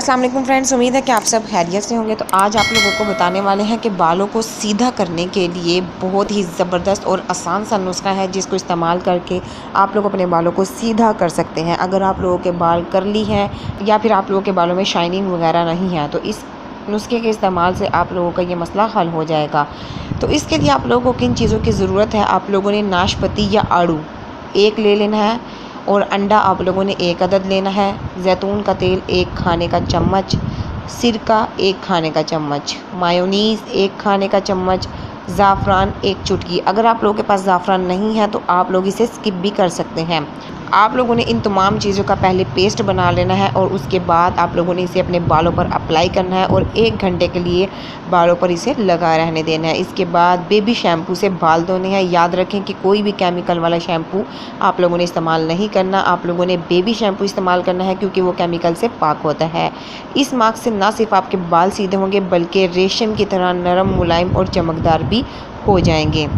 अस्सलाम वालेकुम फ्रेंड्स, उम्मीद है कि आप सब खैरियत से होंगे। तो आज आप लोगों को बताने वाले हैं कि बालों को सीधा करने के लिए बहुत ही ज़बरदस्त और आसान सा नुस्खा है जिसको इस्तेमाल करके आप लोग अपने बालों को सीधा कर सकते हैं। अगर आप लोगों के बाल कर्ली हैं या फिर आप लोगों के बालों में शाइनिंग वगैरह नहीं है तो इस नुस्खे के इस्तेमाल से आप लोगों का ये मसला हल हो जाएगा। तो इसके लिए आप लोगों को किन चीज़ों की ज़रूरत है, आप लोगों ने नाशपाती या आड़ू एक ले लेना है और अंडा आप लोगों ने एक अदद लेना है। जैतून का तेल 1 खाने का चम्मच, सिरका 1 खाने का चम्मच, मायोनीज़ 1 खाने का चम्मच, ज़ाफ़रान 1 चुटकी। अगर आप लोगों के पास ज़ाफ़रान नहीं है तो आप लोग इसे स्किप भी कर सकते हैं। आप लोगों ने इन तमाम चीज़ों का पहले पेस्ट बना लेना है और उसके बाद आप लोगों ने इसे अपने बालों पर अप्लाई करना है और 1 घंटे के लिए बालों पर इसे लगा रहने देना है। इसके बाद बेबी शैम्पू से बाल धोने हैं। याद रखें कि कोई भी केमिकल वाला शैम्पू आप लोगों ने इस्तेमाल नहीं करना, आप लोगों ने बेबी शैम्पू इस्तेमाल करना है क्योंकि वो केमिकल से पाक होता है। इस मास्क से ना सिर्फ आपके बाल सीधे होंगे बल्कि रेशम की तरह नरम, मुलायम और चमकदार भी हो जाएंगे।